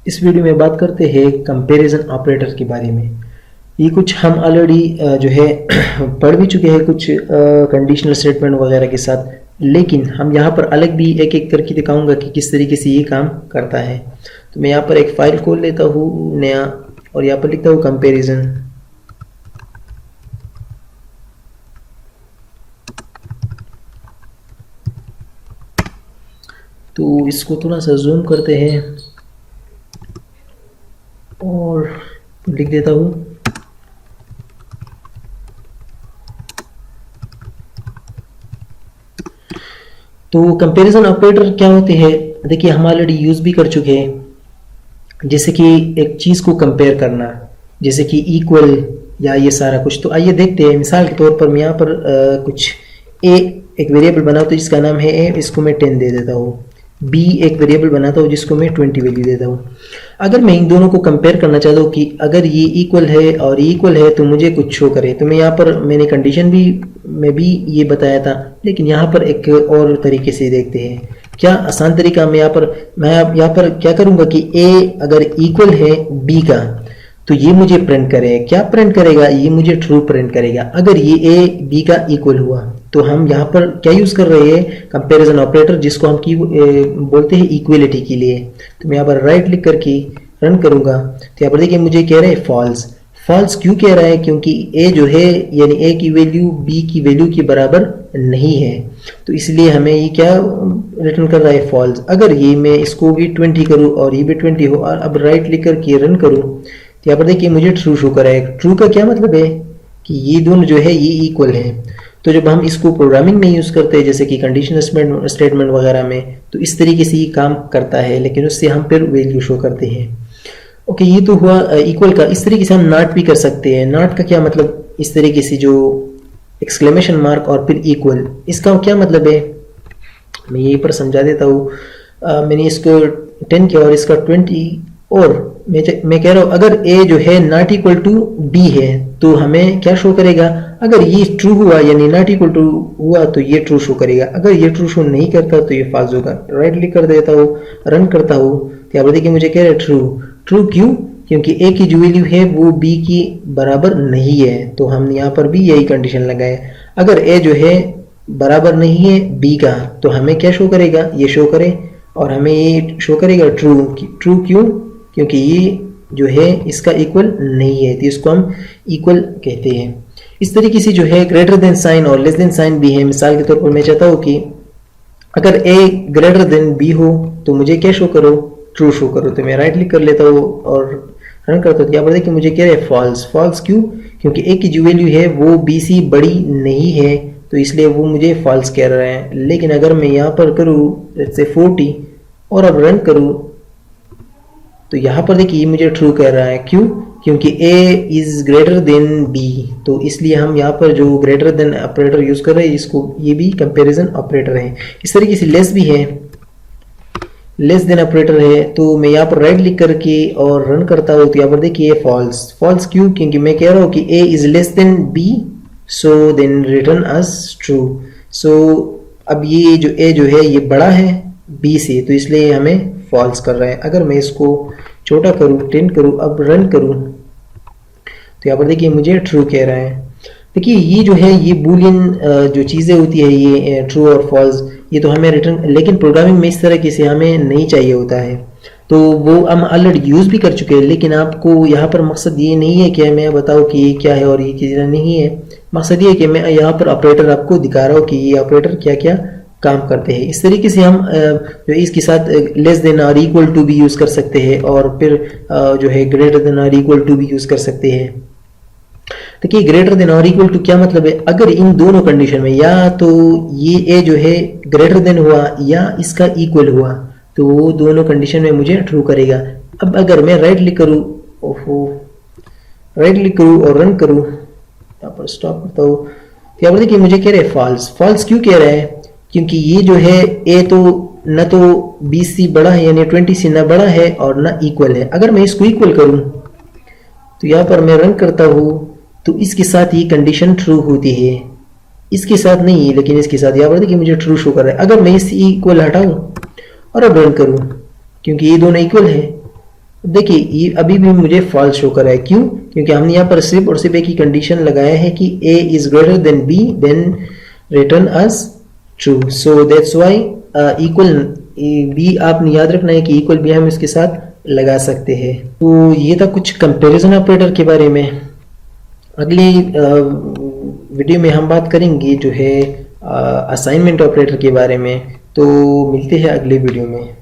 इस वीडियो में बात करते हैं कंपैरिजन ऑपरेटर के बारे में। ये कुछ हम ऑलरेडी जो है पढ़ भी चुके हैं कुछ कंडीशनल स्टेटमेंट वगैरह के साथ, लेकिन हम यहाँ पर अलग भी एक एक करके दिखाऊंगा कि किस तरीके से ये काम करता है। तो मैं यहाँ पर एक फाइल खोल लेता हूँ नया और यहाँ पर लिखता हूँ कंपैरिजन। तो इसको थोड़ा सा जूम करते हैं और लिख देता हूँ तो कंपैरिजन ऑपरेटर क्या होते हैं, देखिए हम ऑलरेडी यूज भी कर चुके हैं। जैसे कि एक चीज को कंपेयर करना, जैसे कि इक्वल या ये सारा कुछ। तो आइए देखते हैं। मिसाल के तौर पर मैं यहाँ पर कुछ ए एक वेरिएबल बनाता हूँ जिसका नाम है ए, इसको मैं 10 दे देता हूँ। बी एक वेरिएबल बनाता हूँ जिसको मैं 20 वैल्यू देता हूँ। अगर मैं इन दोनों को कंपेयर करना चाहता हूँ कि अगर ये इक्वल है और ये इक्वल है तो मुझे कुछ शो करे, तो मैं यहाँ पर मैंने कंडीशन भी में भी ये बताया था, लेकिन यहाँ पर एक और तरीके से देखते हैं। क्या आसान तरीका, मैं यहाँ पर क्या करूँगा कि ए अगर इक्वल है बी का तो ये मुझे प्रिंट करे। क्या प्रिंट करेगा? ये मुझे ट्रू प्रिंट करेगा अगर ये ए बी का इक्वल हुआ। तो हम यहाँ पर क्या यूज कर रहे हैं? कंपैरिजन ऑपरेटर, जिसको हम बोलते हैं इक्वलिटी के लिए। तो मैं यहाँ पर राइट क्लिक करके रन करूंगा तो यहाँ पर देखिए मुझे कह रहा है फॉल्स। फॉल्स क्यों कह रहा है? क्योंकि ए जो है यानी ए की वैल्यू बी की वैल्यू के बराबर नहीं है, तो इसलिए हमें ये क्या रिटर्न कर रहा है? फॉल्स। अगर ये मैं इसको भी 20 करूँ और ये भी 20 हो और अब राइट क्लिक करके रन करूँ तो यहाँ पर देखिए मुझे ट्रू शो कर रहा है। ट्रू का क्या मतलब है? कि ये दोनों जो है ये इक्वल है। तो जब हम इसको प्रोग्रामिंग में यूज करते हैं जैसे कि कंडीशनल स्टेटमेंट वगैरह में, तो इस तरीके से ये काम करता है, लेकिन उससे हम फिर वैल्यू शो करते हैं। ओके, ये तो हुआ इक्वल का। इस तरीके से हम नॉट भी कर सकते हैं। नॉट का क्या मतलब? इस तरीके से जो एक्सक्लेमेशन मार्क और फिर इक्वल, इसका क्या मतलब है मैं यहीं पर समझा देता हूँ। मैंने इसको 10 किया और इसका 20, और मैं कह रहा हूँ अगर a जो है नॉट इक्वल टू b है तो हमें क्या शो करेगा? अगर ये ट्रू हुआ यानी नॉट इक्वल टू हुआ तो ये ट्रू शो करेगा। अगर ये ट्रू शो नहीं करता तो ये फॉल्स होगा। राइट क्लिक कर देता हूँ, रन करता हूँ तो यहाँ पर देखिए मुझे कह रहा है ट्रू। ट्रू क्यों? क्योंकि a की जो वैल्यू है वो b की बराबर नहीं है। तो हम यहाँ पर भी यही कंडीशन लगाए। अगर a जो है बराबर नहीं है b का तो हमें क्या शो करेगा? ये शो करे, और हमें ये शो करेगा ट्रू। ट्रू क्यों? क्योंकि ये जो है इसका इक्वल नहीं है, तो इसको हम इक्वल कहते हैं। इस तरीके से जो है ग्रेटर देन साइन और लेस देन साइन भी है। मिसाल के तौर पर मैं चाहता हूँ कि अगर a ग्रेटर देन b हो तो मुझे क्या शो करो? ट्रू शो करो। तो मैं राइट क्लिक कर लेता हूँ और रन करता हूँ। यहाँ पर देखिए मुझे कह रहा है फॉल्स। फॉल्स क्यों? क्योंकि a की जो वैल्यू है वो b से बड़ी नहीं है, तो इसलिए वो मुझे फॉल्स कह रहा है। लेकिन अगर मैं यहाँ पर करूँ लेट्स से 40 और अब रन करूँ तो यहाँ पर देखिए मुझे ट्रू कह रहा है। क्यों? क्योंकि a is greater than b, तो इसलिए हम यहाँ पर जो ग्रेटर देन ऑपरेटर यूज कर रहे हैं इसको, ये भी कंपैरिजन ऑपरेटर है। इस तरीके से लेस भी है, लेस देन ऑपरेटर है। तो मैं यहाँ पर राइट क्लिक करके और रन करता हूँ तो यहाँ पर देखिए फॉल्स। फॉल्स क्यों? क्योंकि मैं कह रहा हूँ कि a is less than b, so then return us true. सो अब ये जो a जो है ये बड़ा है b से, तो इसलिए हमें फॉल्स कर रहा है। अगर मैं इसको छोटा करूँ 10 करूँ अब रन करूँ तो यहाँ पर देखिए मुझे ट्रू कह रहा है। देखिए ये जो है ये बूलियन जो चीज़ें होती है ये ट्रू और फॉल्स, ये तो हमें रिटर्न, लेकिन प्रोग्रामिंग में इस तरह की से हमें नहीं चाहिए होता है, तो वो हम ऑलरेडी यूज भी कर चुके हैं। लेकिन आपको यहाँ पर मकसद ये नहीं है कि मैं बताऊँ कि ये क्या है और ये चीज़ नहीं है। मकसद ये है कि मैं यहाँ पर ऑपरेटर आपको दिखा रहा हूँ कि ये ऑपरेटर क्या क्या काम करते हैं। इस तरीके से हम जो इसके साथ लेस देन और इक्वल टू भी यूज कर सकते हैं, और फिर जो है ग्रेटर देन और इक्वल टू भी यूज कर सकते हैं। देखिए ग्रेटर देन और इक्वल टू क्या मतलब है? अगर इन दोनों कंडीशन में या तो ये ए जो है ग्रेटर देन हुआ या इसका इक्वल हुआ तो वो दोनों कंडीशन में मुझे ट्रू करेगा। अब अगर मैं राइट क्लिक करूँ, राइट क्लिक करूँ और रन करूँ, यहाँ पर स्टॉप करता हूँ तो यहाँ पर देखिए मुझे कह रहे हैं फॉल्स। फॉल्स क्यों कह रहा है? क्योंकि ये जो है a तो न तो 20 से बड़ा है यानी 20 से न बड़ा है और न इक्वल है। अगर मैं इसको इक्वल करूं तो यहाँ पर मैं रन करता हूँ तो इसके साथ ये कंडीशन ट्रू होती है, इसके साथ नहीं है, लेकिन इसके साथ यहाँ पर देखिए मुझे ट्रू शो कर रहा है। अगर मैं इस इक्वल हटाऊं और अब रन करूं क्योंकि ये दोनों इक्वल है देखिए ये अभी भी मुझे फॉल्स शो कर रहा है, क्यों? क्योंकि हमने यहाँ पर सिर्फ और सिर्फ एक ही कंडीशन लगाया है कि a is greater than b, then return us true. So that's why equal b आपने याद रखना है कि इक्वल b हम इसके साथ लगा सकते हैं। तो ये था कुछ कंपैरिजन ऑपरेटर के बारे में। अगली वीडियो में हम बात करेंगे जो है असाइनमेंट ऑपरेटर के बारे में। तो मिलते हैं अगले वीडियो में।